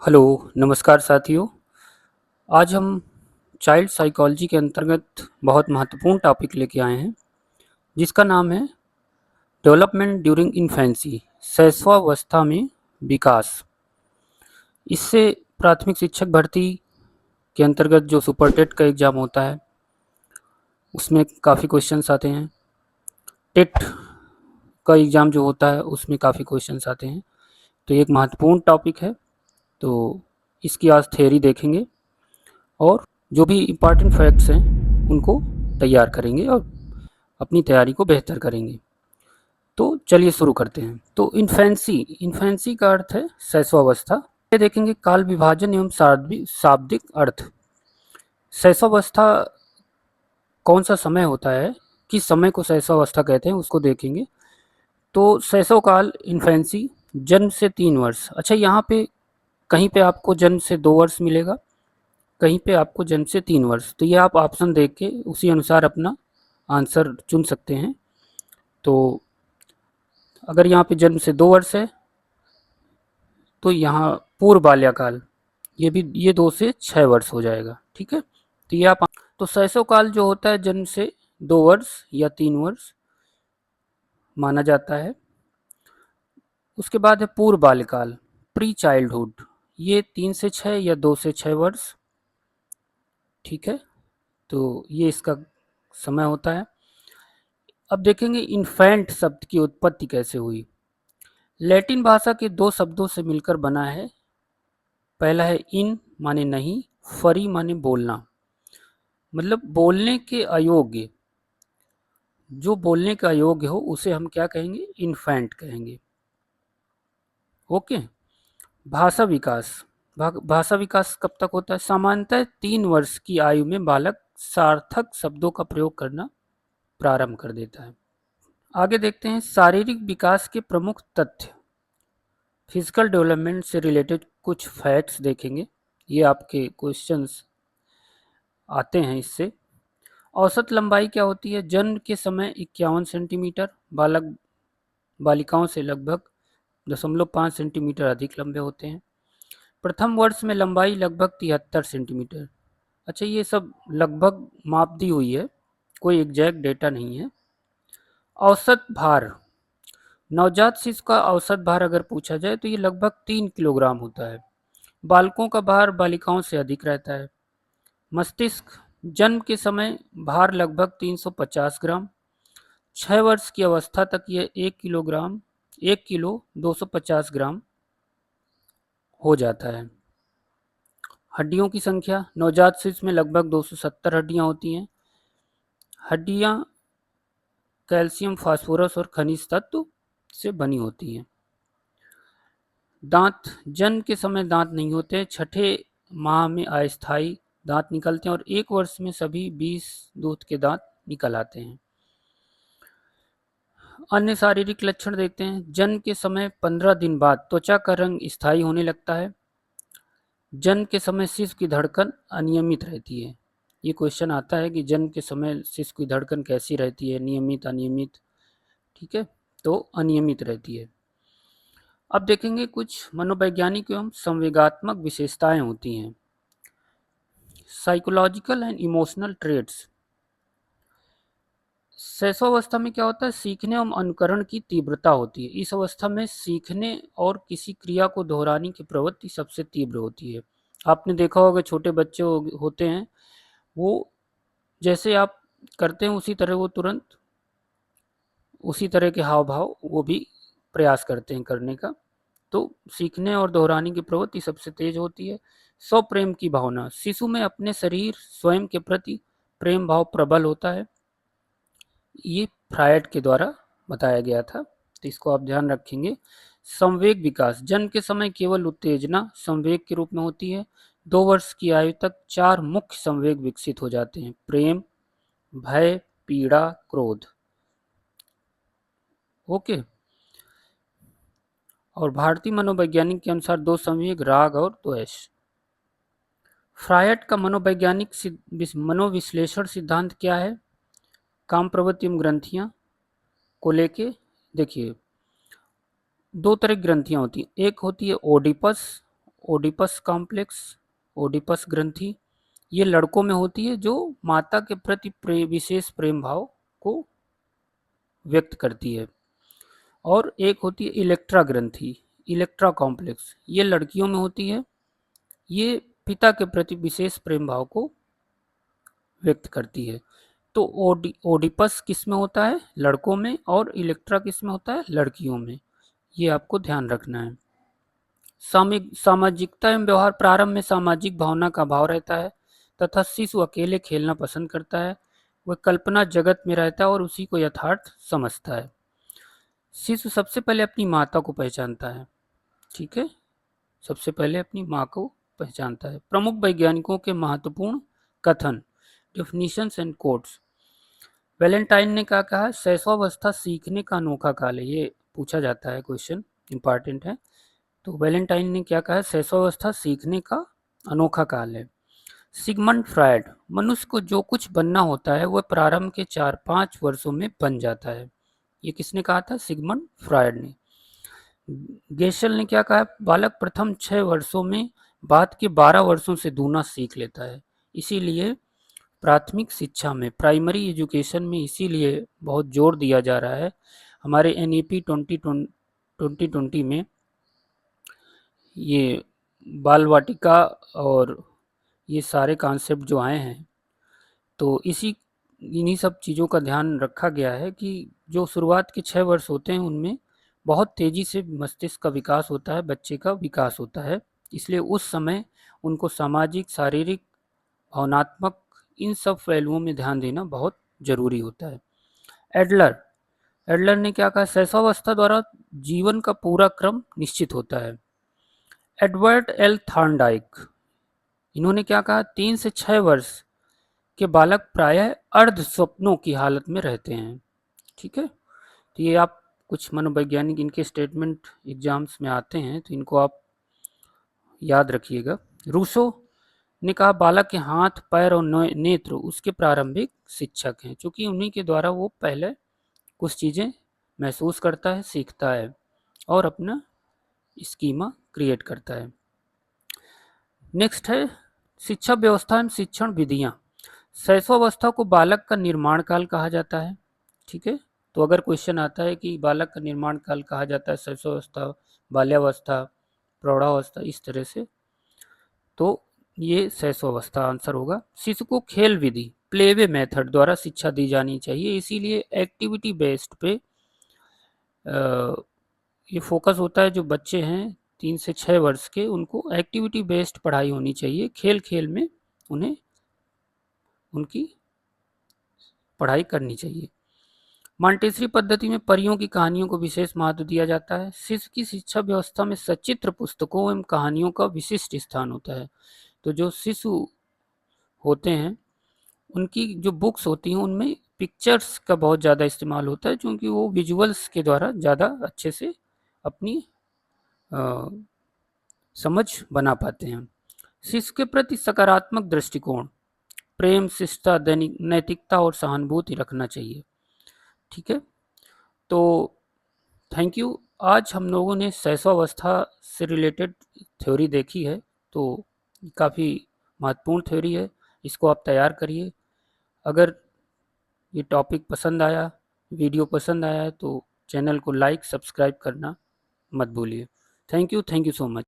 Hello, नमस्कार साथियों। आज हम चाइल्ड साइकोलॉजी के अंतर्गत बहुत महत्वपूर्ण टॉपिक लेके आए हैं, जिसका नाम है डेवलपमेंट ड्यूरिंग इन्फेंसी, शैशवावस्था में विकास। इससे प्राथमिक शिक्षक भर्ती के अंतर्गत जो सुपर टेट का एग्ज़ाम होता है, उसमें काफ़ी क्वेश्चंस आते हैं। टेट का एग्ज़ाम जो होता है, उसमें काफ़ी क्वेश्चंस आते हैं। तो ये एक महत्वपूर्ण टॉपिक है, तो इसकी आज थ्योरी देखेंगे और जो भी इम्पॉर्टेंट फैक्ट्स हैं उनको तैयार करेंगे और अपनी तैयारी को बेहतर करेंगे। तो चलिए शुरू करते हैं। तो इन्फेंसी का अर्थ है शैशवावस्था। ये देखेंगे काल विभाजन एवं शाब्दिक अर्थ। शैशवावस्था कौन सा समय होता है, किस समय को शैशवावस्था कहते हैं, उसको देखेंगे। तो शैशव काल इन्फेंसी जन्म से 3 वर्ष। अच्छा, यहाँ पे कहीं पे आपको जन्म से 2 वर्ष मिलेगा, कहीं पे आपको जन्म से 3 वर्ष। तो ये आप ऑप्शन देख के उसी अनुसार अपना आंसर चुन सकते हैं। तो अगर यहाँ पे जन्म से 2 वर्ष है तो यहाँ पूर्व बाल्यकाल, ये 2 से 6 वर्ष हो जाएगा। ठीक है, तो ये आप तो शैशव काल जो होता है जन्म से 2 वर्ष या 3 वर्ष माना जाता है। उसके बाद है पूर्व बाल्यकाल, प्री चाइल्डहुड, ये 3 से 6 या 2 से 6 वर्ष। ठीक है, तो ये इसका समय होता है। अब देखेंगे इन्फेंट शब्द की उत्पत्ति कैसे हुई। लैटिन भाषा के 2 शब्दों से मिलकर बना है। पहला है इन माने नहीं, फरी माने बोलना, मतलब बोलने के अयोग्य। जो बोलने के अयोग्य हो उसे हम क्या कहेंगे, इन्फेंट कहेंगे। ओके। भाषा विकास, भाषा विकास कब तक होता है? सामान्यतः 3 वर्ष की आयु में बालक सार्थक शब्दों का प्रयोग करना प्रारंभ कर देता है। आगे देखते हैं शारीरिक विकास के प्रमुख तथ्य। फिजिकल डेवलपमेंट से रिलेटेड कुछ फैक्ट्स देखेंगे, ये आपके क्वेश्चंस आते हैं इससे। औसत लंबाई क्या होती है? जन्म के समय 51 सेंटीमीटर, बालिकाओं से लगभग 0.5 सेंटीमीटर अधिक लंबे होते हैं। प्रथम वर्ष में लंबाई लगभग 73 सेंटीमीटर। अच्छा, ये सब लगभग माप दी हुई है, कोई एग्जैक्ट डेटा नहीं है। औसत भार, नवजात शिशु का औसत भार अगर पूछा जाए तो ये लगभग 3 किलोग्राम होता है। बालकों का भार बालिकाओं से अधिक रहता है। मस्तिष्क, जन्म के समय भार लगभग 350 ग्राम। 6 वर्ष की अवस्था तक यह 1 किलो 250 ग्राम हो जाता है। हड्डियों की संख्या, नवजात शिशु में लगभग 270 हड्डियां होती हैं। हड्डियां कैल्शियम, फास्फोरस और खनिज तत्व से बनी होती हैं। दांत, जन्म के समय दांत नहीं होते, छठे माह में अस्थायी दांत निकलते हैं और 1 वर्ष में सभी 20 दूध के दांत निकल आते हैं। अन्य शारीरिक लक्षण देखते हैं। जन्म के समय 15 दिन बाद त्वचा का रंग स्थायी होने लगता है। जन्म के समय शिशु की धड़कन अनियमित रहती है। ये क्वेश्चन आता है कि जन्म के समय शिशु की धड़कन कैसी रहती है, नियमित अनियमित। ठीक है, तो अनियमित रहती है। अब देखेंगे कुछ मनोवैज्ञानिक एवं संवेगात्मक विशेषताएं होती हैं। Psychological and emotional traits. शैशवावस्था में क्या होता है? सीखने एवं अनुकरण की तीव्रता होती है। इस अवस्था में सीखने और किसी क्रिया को दोहराने की प्रवृत्ति सबसे तीव्र होती है। आपने देखा होगा छोटे बच्चे होते हैं, वो जैसे आप करते हैं उसी तरह वो तुरंत उसी तरह के हाव भाव वो भी प्रयास करते हैं करने का। तो सीखने और दोहराने की प्रवृत्ति सबसे तेज होती है। स्वप्रेम की भावना, शिशु में अपने शरीर स्वयं के प्रति प्रेम भाव प्रबल होता है। ये फ्रायड के द्वारा बताया गया था, तो इसको आप ध्यान रखेंगे। संवेग विकास, जन्म के समय केवल उत्तेजना संवेग के रूप में होती है। 2 वर्ष की आयु तक 4 मुख्य संवेग विकसित हो जाते हैं: प्रेम, भय, पीड़ा, क्रोध। ओके। और भारतीय मनोवैज्ञानिक के अनुसार 2 संवेग राग और द्वेष। फ्रायड का मनोविश्लेषण सिद्धांत क्या है? काम प्रवृत्ति एवं ग्रंथियां को लेके देखिए, 2 तरह की ग्रंथियां होती हैं। एक होती है ओडिपस ओडिपस कॉम्प्लेक्स, ओडिपस ग्रंथि, ये लड़कों में होती है जो माता के प्रति विशेष प्रेम भाव को व्यक्त करती है। और एक होती है इलेक्ट्रा ग्रंथि, इलेक्ट्रा कॉम्प्लेक्स, ये लड़कियों में होती है, ये पिता के प्रति विशेष प्रेम भाव को व्यक्त करती है। तो ओडिपस किस में होता है? लड़कों में, और इलेक्ट्रा किस में होता है? लड़कियों में। ये आपको ध्यान रखना है। सामाजिकता एवं व्यवहार, प्रारंभ में सामाजिक भावना का भाव रहता है तथा शिशु अकेले खेलना पसंद करता है, वह कल्पना जगत में रहता है और उसी को यथार्थ समझता है। शिशु सबसे पहले अपनी माता को पहचानता है, ठीक है, सबसे पहले अपनी माँ को पहचानता है। प्रमुख वैज्ञानिकों के महत्वपूर्ण कथन, डेफिनेशंस एंड कोट्स। वैलेंटाइन ने क्या कहा? शैशवावस्था सीखने का अनोखा काल है। ये पूछा जाता है, क्वेश्चन इंपॉर्टेंट है। तो वैलेंटाइन ने क्या कहा? शैशवावस्था सीखने का अनोखा काल है। सिगमंड फ्रायड, मनुष्य को जो कुछ बनना होता है वह प्रारंभ के 4-5 वर्षों में बन जाता है। ये किसने कहा था? सिगमंड फ्रायड ने। गेशल ने क्या कहा? बालक प्रथम 6 वर्षों में बाद के 12 वर्षों से दूना सीख लेता है। इसीलिए प्राथमिक शिक्षा में, प्राइमरी एजुकेशन में इसीलिए बहुत जोर दिया जा रहा है। हमारे NEP 2020 में ये बाल वाटिका और ये सारे कॉन्सेप्ट जो आए हैं, तो इन्हीं सब चीज़ों का ध्यान रखा गया है कि जो शुरुआत के 6 वर्ष होते हैं उनमें बहुत तेज़ी से मस्तिष्क का विकास होता है, बच्चे का विकास होता है। इसलिए उस समय उनको सामाजिक, शारीरिक, भावनात्मक, इन सब पहलुओं में ध्यान देना बहुत ज़रूरी होता है। एडलर ने क्या कहा? शैशवावस्था द्वारा जीवन का पूरा क्रम निश्चित होता है। एडवर्ड एल थॉर्नडाइक, इन्होंने क्या कहा? 3 से 6 वर्ष के बालक प्रायः अर्ध स्वप्नों की हालत में रहते हैं, ठीक है। तो ये आप कुछ मनोवैज्ञानिक इनके स्टेटमेंट एग्जाम्स में आते हैं, तो इनको आप याद रखिएगा। रूसो ने कहा बालक के हाथ, पैर और नेत्र उसके प्रारंभिक शिक्षक हैं, क्योंकि उन्हीं के द्वारा वो पहले कुछ चीज़ें महसूस करता है, सीखता है और अपना स्कीमा क्रिएट करता है। नेक्स्ट है शिक्षा व्यवस्था एवं शिक्षण विधियाँ। शैशवावस्था को बालक का निर्माण काल कहा जाता है, ठीक है। तो अगर क्वेश्चन आता है कि बालक का निर्माण काल कहा जाता है शैशवावस्था, बाल्यावस्था, प्रौढ़ावस्था, इस तरह से, तो ये शैशवावस्था आंसर होगा। शिशु को खेल विधि, प्लेवे मेथड द्वारा शिक्षा दी जानी चाहिए, इसीलिए एक्टिविटी बेस्ड पे ये फोकस होता है। जो बच्चे हैं 3 से 6 वर्ष के, उनको एक्टिविटी बेस्ड पढ़ाई होनी चाहिए, खेल खेल में उन्हें उनकी पढ़ाई करनी चाहिए। मॉन्टेसरी पद्धति में परियों की कहानियों को विशेष महत्व दिया जाता है। शिशु की शिक्षा व्यवस्था में सचित्र पुस्तकों एवं कहानियों का विशिष्ट स्थान होता है। तो जो शिशु होते हैं उनकी जो बुक्स होती हैं उनमें पिक्चर्स का बहुत ज़्यादा इस्तेमाल होता है, क्योंकि वो विजुअल्स के द्वारा ज़्यादा अच्छे से अपनी समझ बना पाते हैं। शिशु के प्रति सकारात्मक दृष्टिकोण, प्रेम, शिष्टता, नैतिकता और सहानुभूति रखना चाहिए, ठीक है। तो थैंक यू। आज हम लोगों ने शैशवावस्था से रिलेटेड थ्योरी देखी है, तो काफ़ी महत्वपूर्ण थ्योरी है, इसको आप तैयार करिए। अगर ये टॉपिक पसंद आया, वीडियो पसंद आया है, तो चैनल को लाइक, सब्सक्राइब करना मत भूलिए। Thank you so much.